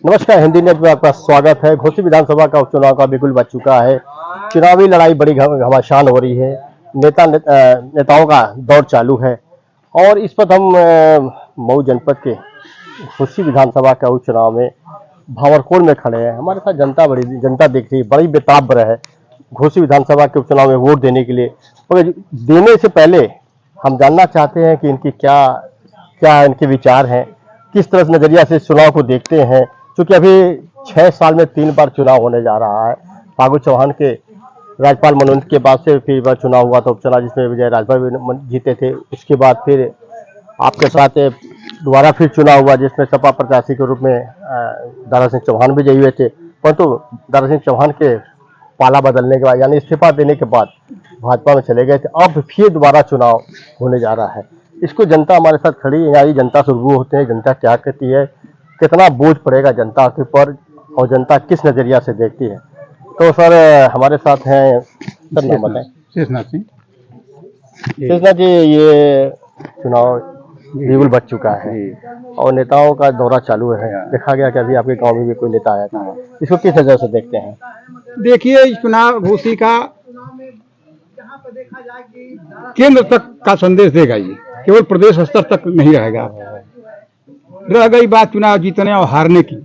नमस्कार, हिंदी नेट में आपका स्वागत है। घोसी विधानसभा का उपचुनाव का बिगुल बज चुका है। चुनावी लड़ाई बड़ी घमासान हो रही है। नेताओं का दौर चालू है और इस पर हम मऊ जनपद के घोसी विधानसभा का उपचुनाव में भावरकोल में खड़े हैं। हमारे साथ जनता दिख रही है, बड़ी बेताब है घोसी विधानसभा के उपचुनाव में वोट देने के लिए। और देने से पहले हम जानना चाहते हैं कि इनकी क्या इनके विचार हैं, किस तरह से नजरिया से चुनाव को देखते हैं। क्योंकि अभी 6 साल में 3 बार चुनाव होने जा रहा है। फागू चौहान के राज्यपाल मनोनीत के बाद से फिर बार चुनाव हुआ था, उपचुनाव जिसमें विजय राजभर जीते थे। उसके बाद फिर आपके साथ दोबारा फिर चुनाव हुआ जिसमें सपा प्रत्याशी के रूप में दारा सिंह चौहान विजयी हुए थे। परंतु दारा सिंह चौहान के पाला बदलने के बाद यानी इस्तीफा देने के बाद भाजपा में चले गए थे। अब फिर दोबारा चुनाव होने जा रहा है। इसको जनता हमारे साथ खड़ी है। यहाँ जनता से रूबरू होते हैं, जनता क्या कहती है, कितना बोझ पड़ेगा जनता के ऊपर और जनता किस नजरिया से देखती है। तो सर हमारे साथ हैं सर, नाम बताएं। शेषनाथ सिंह। शेषनाथ जी, ये चुनाव बिगुल बज चुका है और नेताओं का दौरा चालू है। देखा गया कि अभी आपके गांव में भी कोई नेता आया था, इसको किस नजर से देखते हैं? देखिए, इस चुनाव घोसी का केंद्र तक का संदेश देगा। ये केवल प्रदेश स्तर तक नहीं रहेगा। रह गई बात चुनाव जीतने और हारने की,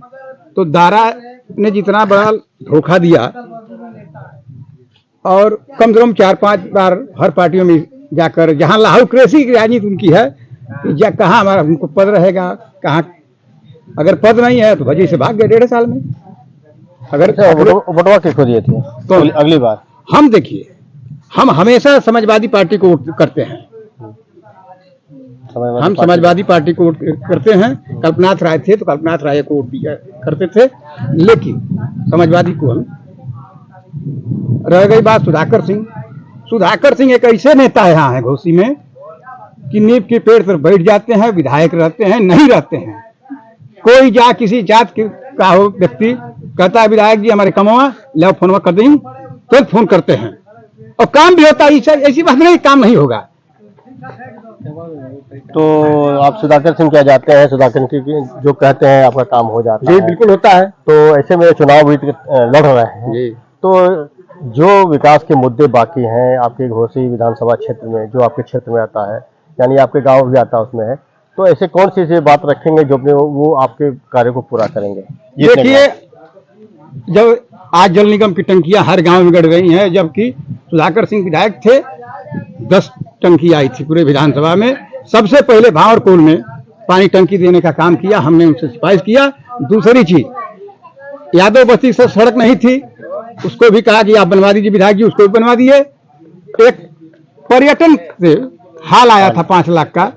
तो दारा ने जितना बड़ा धोखा दिया और कम से कम 4-5 बार हर पार्टियों में जाकर, जहां लाहौक्रेसी की राजनीति उनकी है, कहाँ हमारा उनको पद रहेगा, कहाँ अगर पद नहीं है तो वजह से भाग गए 1.5 साल में। अगर वोटवा किसको दिए थे तो अगली बार? हम देखिए, हम हमेशा समाजवादी पार्टी को वोट करते हैं। हम समाजवादी पार्टी को वोट करते हैं। कल्पनाथ राय थे तो कल्पनाथ राय को वोट दिया करते थे, लेकिन समाजवादी को हम। रह गई बात सुधाकर सिंह एक ऐसे नेता यहाँ है घोसी में कि नींव के पेड़ पर बैठ जाते हैं, विधायक रहते हैं, नहीं रहते हैं। कोई किसी जात का हो व्यक्ति कहता है विधायक जी हमारे कमवा ले फोन कर दें, तो फोन करते हैं और काम भी होता है। ऐसी बात नहीं काम नहीं होगा। तो आप सुधाकर सिंह क्या जाते हैं? सुधाकर सिंह जो कहते हैं आपका काम हो जाता है? जी बिल्कुल होता है। तो ऐसे में चुनाव भी लड़ रहे हैं जी। तो जो विकास के मुद्दे बाकी हैं आपके घोसी विधानसभा क्षेत्र में, जो आपके क्षेत्र में आता है, यानी आपके गांव भी आता है उसमें है, तो ऐसे कौन सी बात रखेंगे जो अपने वो आपके कार्य को पूरा करेंगे? देखिए, जब आज जल निगम की टंकियां हर गांव में गड़ गई हैं, जबकि सुधाकर सिंह विधायक थे, 10 टंकी आई थी पूरे विधानसभा में। सबसे पहले भावरकोल में पानी टंकी देने का काम किया, हमने उनसे सिफारिश किया। दूसरी चीज, यादव बस्ती से सड़क नहीं थी, उसको भी कहा कि आप बनवा दीजिए विधायक जी, उसको भी बनवा दिए। एक पर्यटन से हाल आया था 5 लाख का,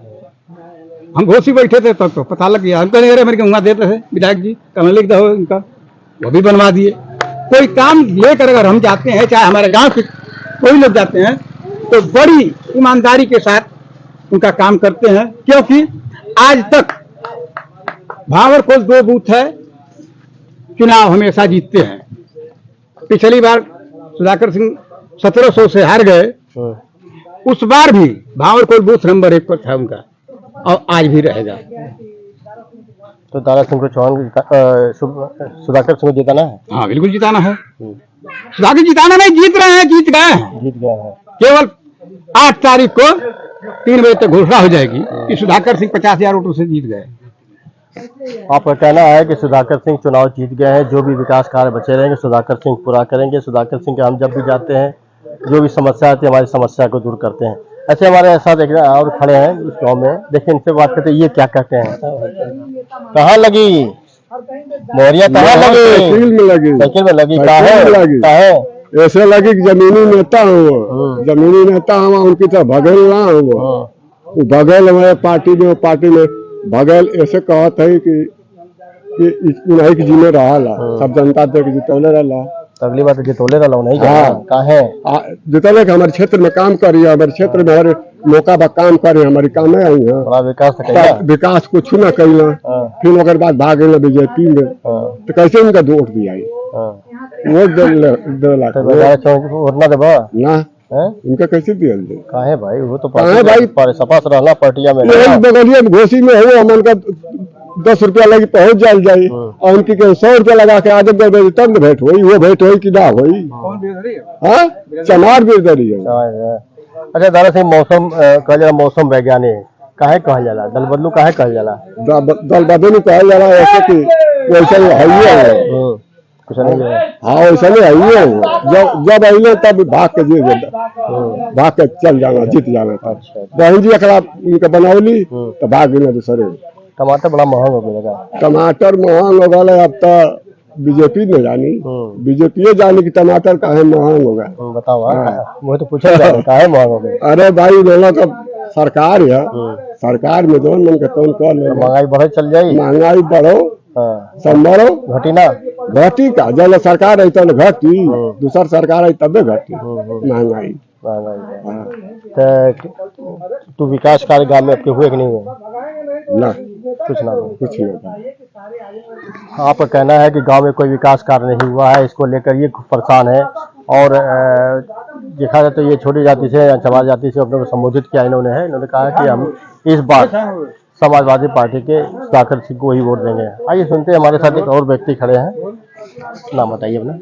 हम घोसी बैठे थे तो पता लग गया। हम कहने अरे मेरे वहां देते थे विधायक जी, कमें लिख दो इनका, वो भी बनवा दिए। कोई काम लेकर अगर हम जाते हैं, चाहे हमारे गांव के कोई लोग जाते हैं, तो बड़ी ईमानदारी के साथ उनका काम करते हैं। क्योंकि आज तक भावरकोल 2 बूथ है, चुनाव हमेशा जीतते हैं। पिछली बार सुधाकर सिंह 1700 से हार गए, उस बार भी भावरकोल बूथ नंबर 1 पर था उनका और आज भी रहेगा। तो दारा सिंह को चौहान सुधाकर सिंह को जिताना है? हाँ बिल्कुल जिताना है। सुधाकर जिताना नहीं, जीत रहे हैं, जीत गए हैं। केवल 8 तारीख को 3 बजे तक घोषणा हो जाएगी कि सुधाकर सिंह 50,000 वोटों से जीत गए। आपका कहना है कि सुधाकर सिंह चुनाव जीत गए हैं, जो भी विकास कार्य बचे रहेंगे सुधाकर सिंह पूरा करेंगे। सुधाकर सिंह के हम जब भी जाते हैं, जो भी समस्या आती है हमारी समस्या को दूर करते हैं। ऐसे हमारे साथ एक और खड़े हैं उस गाँव में, देखिए इनसे बात करते हैं, ये क्या कहते हैं। कहाँ लगी मोहरिया? कहाँ लगी? साइकिल में लगी। कहाँ है? ऐसे लगी कि जमीनी नेता हो, जमीनी नेता हवा उनकी तरह भगल ना हो। भगल हमारे पार्टी में भगल ऐसे कहत है कि नहीं कि जिम्मे रहा सब जनता देख जितौले रहा। अगली बात जितौले रहा नहीं। कहाँ है जितौले के हमारे क्षेत्र में काम करिए, हमारे क्षेत्र में हर मौका पर काम करे, हमारी काम है विकास कुछ न कैला, फिर ओकर बाद भाग गए बीजेपी में, तो कैसे उनका वोट दिया? वोट ना उनका कैसे दिया? काहे भाई, वो तो भाई सपा से रहना पार्टिया में बगलिया घोसी में हो, हमन का 10 रुपया लगी पहुंच जाए जाई और उनकी के 100 रुपया लगा के आगे दे दे तब न भेंट हुई, वो भेंट हुई कि ना हुई। हाँ, चमार बिरदरी है। अच्छा दादा सिंह, मौसम कहल जाला मौसम वैज्ञानिक काहे कहल जाला, दल बदलू काहे कहल जाला? दल बदलू कहल जाला ऐसे कि वैसे है ही है। कुछ नहीं है। हाँ वैसे नहीं है ही है। जब अइले तब भाग के भाग के चल जाना, जीत जाना था। अच्छा, बहन जी एकरा इनके बनौली तो भाग गए दूसरे। टमाटर बड़ा महंग हो गया। टमाटर महंग हो गए, अब तो बीजेपी ने जानी, बीजेपी जानी कि टमाटर काहे महंग हो गया। बताओ, वो तो पूछा जाए काहे महंग हो गया। अरे भाई दोनों तो सरकार है, सरकार में दोनों मन के तौन कर ले। महंगाई बढ़े चल जाई, महंगाई बढ़ो संभरो, घटी ना घटी का जब सरकार है तो घटी, दूसर सरकार है तबे घटी महंगाई। तो विकास कार्य गाँव में आपके हुए कि नहीं हुए? ना, कुछ नहीं। आपका कहना है कि गांव में कोई विकास कार्य नहीं हुआ है, इसको लेकर ये परेशान है। और देखा जाए तो ये छोटी जाति से या समाज जाति से अपने को संबोधित किया इन्होंने कहा कि हम इस बार समाजवादी पार्टी के सुधाकर सिंह को ही वोट देंगे। आइए सुनते हैं, हमारे साथ एक और व्यक्ति खड़े हैं। नाम बताइए अपना।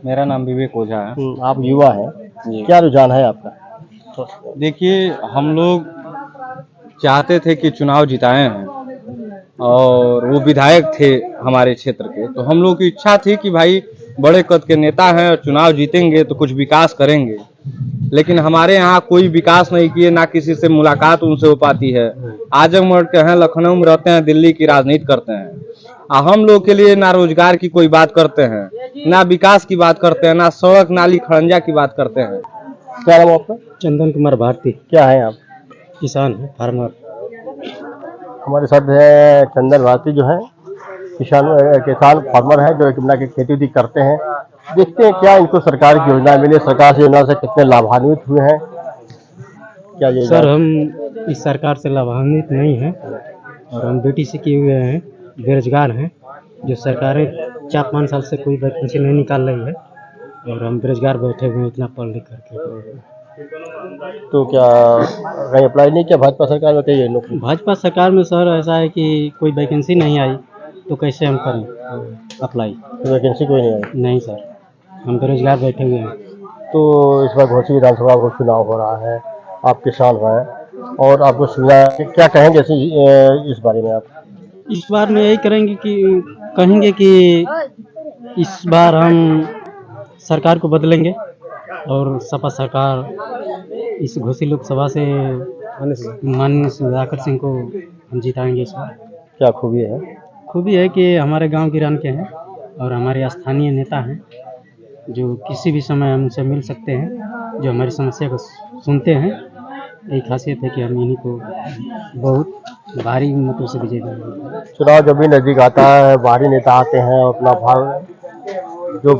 मेरा नाम विवेक ओझा है। आप युवा हैं, क्या रुझान है आपका? देखिए, हम लोग चाहते थे कि चुनाव जिताए हैं और वो विधायक थे हमारे क्षेत्र के, तो हम लोग की इच्छा थी कि भाई बड़े कद के नेता हैं और चुनाव जीतेंगे तो कुछ विकास करेंगे, लेकिन हमारे यहाँ कोई विकास नहीं किए, ना किसी से मुलाकात उनसे हो पाती है। आजमगढ़ के हैं, लखनऊ में रहते हैं, दिल्ली की राजनीति करते हैं। हम लोग के लिए ना रोजगार की कोई बात करते हैं, ना विकास की बात करते हैं, ना सड़क नाली खड़ंजा की बात करते हैं। क्या नाम आपका? चंदन कुमार भारती। क्या है आप? किसान है, फार्मर। हमारे साथ है चंदन भारती, जो है किसान फार्मर है, जो गन्ना की खेती भी करते हैं। देखते हैं क्या इनको सरकार की योजना मिली, सरकार की योजना से कितने लाभान्वित हुए हैं। क्या ये सर, हम इस सरकार से लाभान्वित नहीं हैं और हम बेटी से किए हुए हैं, बेरोजगार हैं। जो सरकारें 4-5 साल से कोई वैकेंसी नहीं निकाल रही है और हम बेरोजगार बैठे हुए हैं इतना पढ़ लिख करके। तो क्या कहीं अप्लाई नहीं किया भाजपा सरकार में? कहीं नौकरी भाजपा सरकार में सर ऐसा है कि कोई वैकेंसी नहीं आई तो कैसे हम करें अप्लाई? तो वैकेंसी कोई नहीं आई? नहीं सर, हम बेरोजगार बैठे हुए हैं। तो इस बार घोसी विधानसभा को चुनाव हो रहा है, आप किसान हैं और आपको सुविधा क्या कहेंगे इस बारे में? आप इस बार में यही कहेंगे कि इस बार हम सरकार को बदलेंगे और सपा सरकार इस घोसी लोकसभा से माननीय सुधाकर सिंह को हम जिताएंगे इस बार। क्या खूबी है? खूबी है कि हमारे गांव गिरान के हैं और हमारे स्थानीय नेता हैं, जो किसी भी समय हम उनसे मिल सकते हैं, जो हमारी समस्या को सुनते हैं। यही खासियत है कि हम इन्हीं को बहुत भारी मतों से विजय करेंगे। चुनाव जब भी नजदीक आता है, बाहरी नेता आते हैं, अपना भाव जो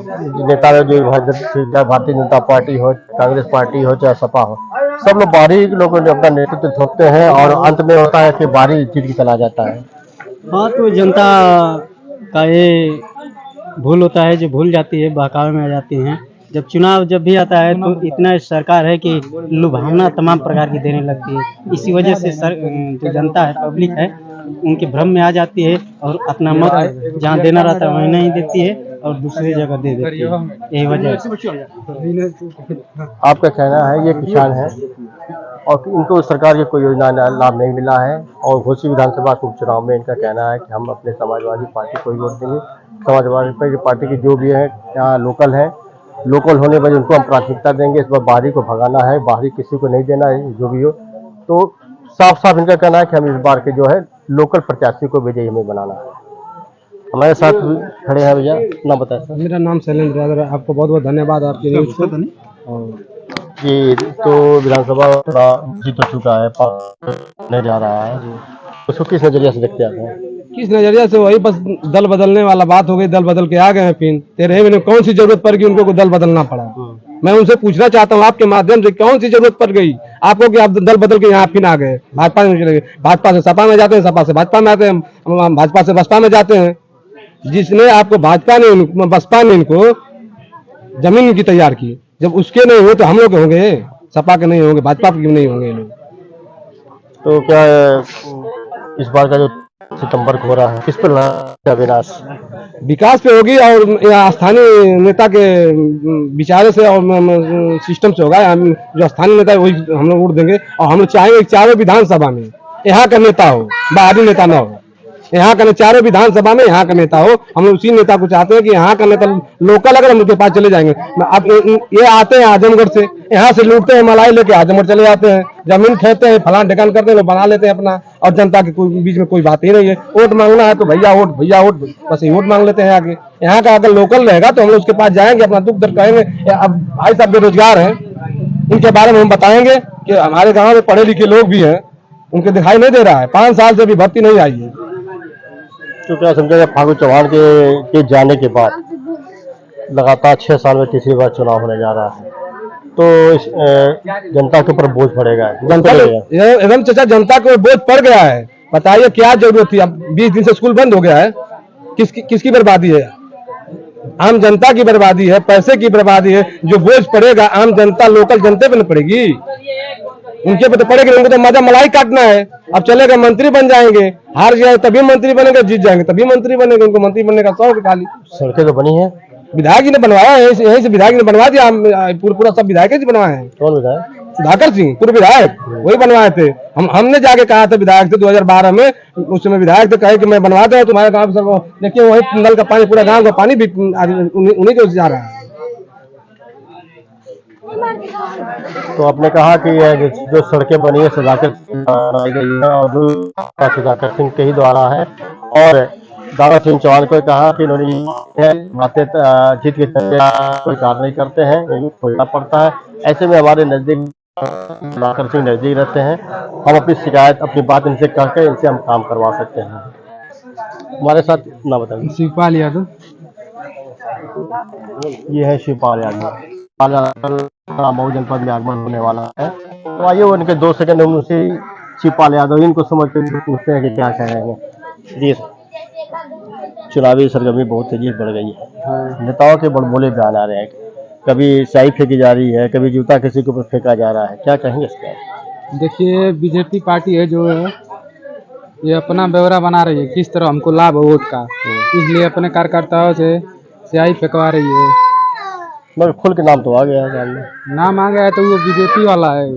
नेता जो भारतीय जनता पार्टी हो, कांग्रेस पार्टी हो, चाहे सपा हो, सब लोग बाहरी लोगों ने अपना नेतृत्व थोपते हैं और अंत में होता है कि बाहरी जीत की चला जाता है। हाँ, तो जनता का ये भूल होता है, जो भूल जाती है, बहकावे में आ जाती हैं। जब चुनाव जब भी आता है तो इतना सरकार है कि लुभावना तमाम प्रकार की देने लगती है। इसी वजह से जो जनता है, पब्लिक है, उनके भ्रम में आ जाती है और अपना मत जहाँ देना रहता है वहीं नहीं देती है और दूसरी जगह दे देती है। यही वजह है। आपका कहना है ये किसान है और इनको सरकार की कोई योजना लाभ नहीं मिला है और घोसी विधानसभा के उपचुनाव में इनका कहना है कि हम अपने समाजवादी पार्टी को ही वोट देंगे। समाजवादी पार्टी की जो भी है यहाँ लोकल होने पर उनको हम प्राथमिकता देंगे। इस बार बाहरी को भगाना है, बाहरी किसी को नहीं देना है, जो भी हो। तो साफ साफ इनका कहना है कि हम इस बार के जो है लोकल प्रत्याशी को विजयी हमें बनाना है। हमारे साथ खड़े हैं भैया, नाम बताएं सर। मेरा नाम शैलेंद्र यादव है। आपको बहुत बहुत धन्यवाद आपकी न्यूज़ को। जी, तो विधानसभा जीत हो चुका है, नहीं जा रहा है, उसको किस नजरिया से देखते आते हैं? किस नजरिया से? वही बस दल बदलने वाला बात हो गई, दल बदल के आ गए हैं। फिर 13 महीने कौन सी जरूरत पड़ गई उनको को दल बदलना पड़ा? मैं उनसे पूछना चाहता हूँ आपके माध्यम से, कौन सी जरूरत पड़ गई आपको कि आप दल बदल के यहाँ फिर आ गए? भाजपा में चले गए, भाजपा से सपा में जाते हैं, सपा से भाजपा में आते हैं, भाजपा से बसपा में जाते हैं। जिसने आपको बसपा ने इनको जमीन की तैयार की, जब उसके नहीं हो तो हम लोग के होंगे, सपा के नहीं होंगे, भाजपा के नहीं होंगे लोग। तो क्या इस बार का जो सितंबर को हो रहा है, किस पर लड़ा विनाश? विकास पे होगी और यहाँ स्थानीय नेता के विचारों से और सिस्टम से होगा। हम जो स्थानीय नेता है वही हम लोग वोट देंगे और हम लोग चाहेंगे कि चारों विधानसभा में यहाँ का नेता हो, बाहरी नेता ना हो। यहाँ का चारों विधानसभा में यहाँ का नेता हो। हम लोग उसी नेता को चाहते हैं कि यहाँ का नेता लोकल, अगर हम उनके पास चले जाएंगे। अब ये आते हैं आजमगढ़ से, यहाँ से लूटते हैं मलाई लेके आजमगढ़ चले जाते हैं, जमीन खेते हैं, फलान ढकान करते हैं, लोग बना लेते हैं अपना, और जनता के कोई बीच में कोई बात ही नहीं है। वोट मांगना है तो भैया वोट, बस ये वोट मांग लेते हैं आगे। यहाँ का अगर लोकल रहेगा तो हम लोग उसके पास जाएंगे, अपना दुख दर्द कहेंगे। अब भाई साहब बेरोजगार हैं, उनके बारे में हम बताएंगे कि हमारे गाँव में पढ़े लिखे लोग भी हैं, उनके दिखाई नहीं दे रहा है, 5 साल से भी भर्ती नहीं आई है। तो क्या समझेगा फागू चौहान के जाने के बाद लगातार 6 साल में तीसरी बार चुनाव होने जा रहा है, तो जनता के ऊपर बोझ पड़ेगा? जनता एकदम चाचा, जनता को बोझ पड़ गया है। बताइए क्या जरूरत थी? अब 20 दिन से स्कूल बंद हो गया है, किसकी बर्बादी है? आम जनता की बर्बादी है, पैसे की बर्बादी है। जो बोझ पड़ेगा आम जनता, लोकल जनता पे न पड़ेगी, उनके पे तो पड़ेगी। उनको तो मजा मलाई काटना है। अब चलेगा मंत्री बन जाएंगे, हार जाए तभी मंत्री बनेंगे, जीत जाएंगे तभी मंत्री बनेंगे। उनको मंत्री बनने का शौक खाली। सड़कें तो बनी है, विधायक जी ने बनवाया है, यहीं से विधायक ने बनवा दिया। पूरा सब विधायक जी बनवाए हैं। कौन विधायक? सुधाकर सिंह पूर्व विधायक, वही बनवाए थे। हमने जाके कहा था विधायक से 2012 में, उस समय विधायक थे, कहे कि मैं बनवा दूं तुम्हारे गांव से। देखिए वही नल का पानी, पूरा गांव का पानी भी उन्हीं के जा रहा है। तो आपने कहा कि ये जो सड़कें बनी है सुधाकर बनाई गई है और सुधाकर सिंह के ही द्वारा है, और दारा सिंह चौहान को कहा कि इन्होंने बातें जीत के कोई कार्य नहीं करते हैं, खोजना पड़ता है। ऐसे में हमारे नजदीक सुधाकर सिंह नजदीक रहते हैं, हम अपनी शिकायत, अपनी बात इनसे कहकर इनसे हम काम करवा सकते हैं। हमारे साथ ना बताइए। शिवपाल यादव। ये है शिवपाल यादव, मऊ जनपद में आगमन होने वाला है, तो आइए उनके 2 सेकंड हम उनसे शिवपाल यादव इनको समझ कर पूछते हैं कि क्या कह रहे हैं। जी, चुनावी सरगर्मी बहुत तेजी बढ़ गई है, नेताओं के बड़बोले बयान आ रहे हैं, कभी स्याही फेंकी जा रही है, कभी जूता किसी के ऊपर फेंका जा रहा है, क्या कहेंगे इसके? देखिए, बीजेपी पार्टी है जो है ये अपना ब्यौरा बना रही है, किस तरह हमको लाभ हो वोट का, इसलिए अपने कार्यकर्ताओं से स्याही फेंकवा रही है। मगर खुल के नाम तो आ गया है, नाम आ गया है तो वो बीजेपी वाला है।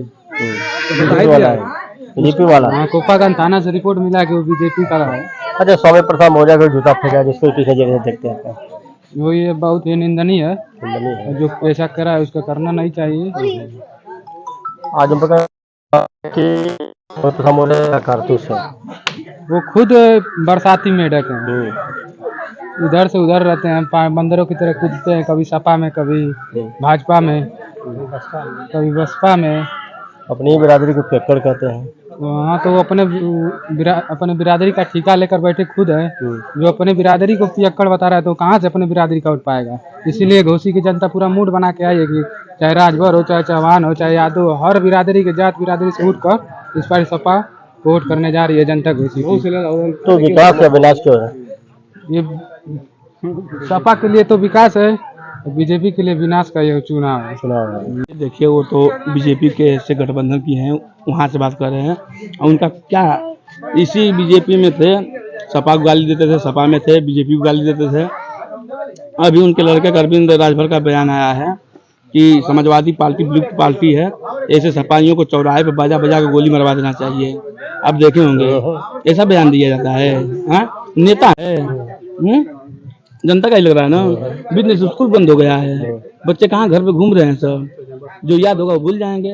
बीजेपी वाला। हाँ, कोपागंज थाना से रिपोर्ट मिला कि वो बीजेपी का है। अच्छा, स्वामी प्रसाद मौर्य को जूता फेंका जिसको किसी जगह देखते हैं, वो ये बहुत ही निंदनीय है, है। जो ऐसा करा है उसका करना नहीं चाहिए। आज हम प्रसाद मौर्य का कारतूस है, वो खुद बरसाती मेढक है, इधर से उधर रहते हैं, बंदरों की तरह कूदते हैं, कभी सपा में, कभी भाजपा में, कभी बसपा में। अपनी बिरादरी को पियक्कड़ कहते हैं। हाँ, तो वो अपने बिरादरी का ठेका लेकर बैठे खुद है, जो अपने बिरादरी को पियक्कड़ बता रहा है तो कहाँ से अपने बिरादरी का वोट पाएगा। इसीलिए घोसी की जनता पूरा मूड बना के आई है कि चाहे राजभर हो, चाहे चौहान हो, चाहे यादव हो, हर बिरादरी के जात बिरादरी से उठ कर इस बार सपा वोट करने जा रही है जनता घोसी की। तो विकास या विनाश क्यों है? ये सपा के लिए तो विकास है, बीजेपी के लिए विनाश का यह चुनाव है। देखिए, वो तो बीजेपी के से गठबंधन की हैं, वहाँ से बात कर रहे हैं। और उनका क्या, इसी बीजेपी में थे, सपा को गाली देते थे, सपा में थे, बीजेपी को गाली देते थे। अभी उनके लड़के अरविंद राजभर का बयान आया है कि समाजवादी पार्टी विलुप्त पार्टी है, ऐसे सपाइयों को चौराहे पर बजा बजा कर गोली मरवा देना चाहिए। अब देखे होंगे ऐसा बयान दिया जाता है। हाँ, नेता है, जनता का ही लग रहा है ना। बिजनेस स्कूल बंद हो गया है, बच्चे कहाँ घर पे घूम रहे हैं सब, जो याद होगा वो भूल जाएंगे।